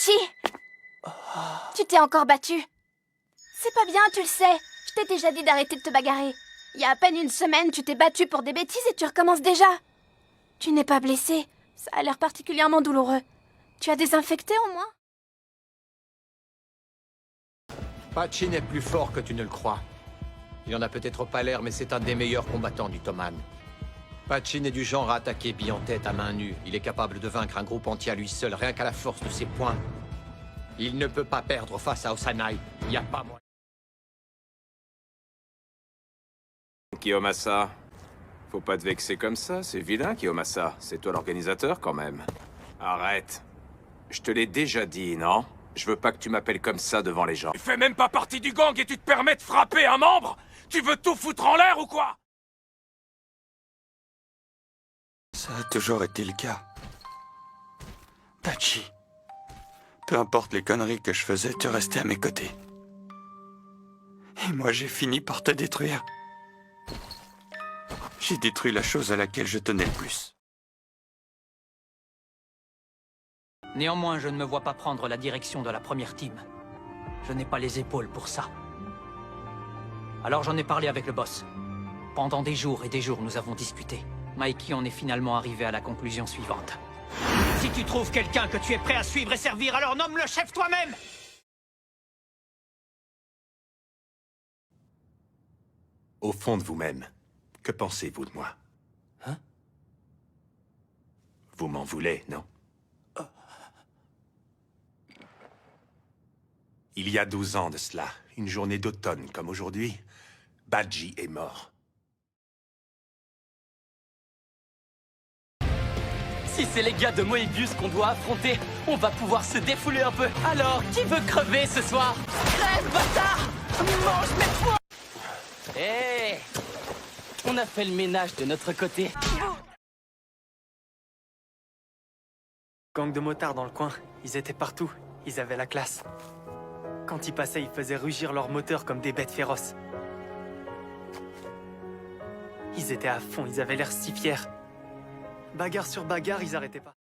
Tachi! Tu t'es encore battu. C'est pas bien, tu le sais. Je t'ai déjà dit d'arrêter de te bagarrer. Il y a à peine une semaine, tu t'es battu pour des bêtises et tu recommences déjà. Tu n'es pas blessé. Ça a l'air particulièrement douloureux. Tu as désinfecté au moins? Pachin est plus fort que tu ne le crois. Il en a peut-être pas l'air, mais c'est un des meilleurs combattants du Toman. Pachin est du genre à attaquer bille en tête à main nue. Il est capable de vaincre un groupe entier à lui seul, rien qu'à la force de ses poings. Il ne peut pas perdre face à Osanai. Il n'y a pas moyen. Kiyomasa, faut pas te vexer comme ça, c'est vilain, Kiyomasa. C'est toi l'organisateur, quand même. Arrête. Je te l'ai déjà dit, non? Je veux pas que tu m'appelles comme ça devant les gens. Tu fais même pas partie du gang et tu te permets de frapper un membre? Tu veux tout foutre en l'air ou quoi? Ça a toujours été le cas. Tachi. Peu importe les conneries que je faisais, tu restais à mes côtés. Et moi, j'ai fini par te détruire. J'ai détruit la chose à laquelle je tenais le plus. Néanmoins, je ne me vois pas prendre la direction de la première team. Je n'ai pas les épaules pour ça. Alors j'en ai parlé avec le boss. Pendant des jours et des jours, nous avons discuté. Mikey en est finalement arrivé à la conclusion suivante. Si tu trouves quelqu'un que tu es prêt à suivre et servir, alors nomme le chef toi-même! Au fond de vous-même, que pensez-vous de moi? Hein? Vous m'en voulez, non? Il y a 12 ans de cela, une journée d'automne comme aujourd'hui, Badji est mort. Si c'est les gars de Moebius qu'on doit affronter, on va pouvoir se défouler un peu. Alors, qui veut crever ce soir? Crève, bâtard! Mange mes poings! Hé! On a fait le ménage de notre côté. Gang de motards dans le coin, ils étaient partout, ils avaient la classe. Quand ils passaient, ils faisaient rugir leurs moteurs comme des bêtes féroces. Ils étaient à fond, ils avaient l'air si fiers. Bagarre sur bagarre, ils arrêtaient pas.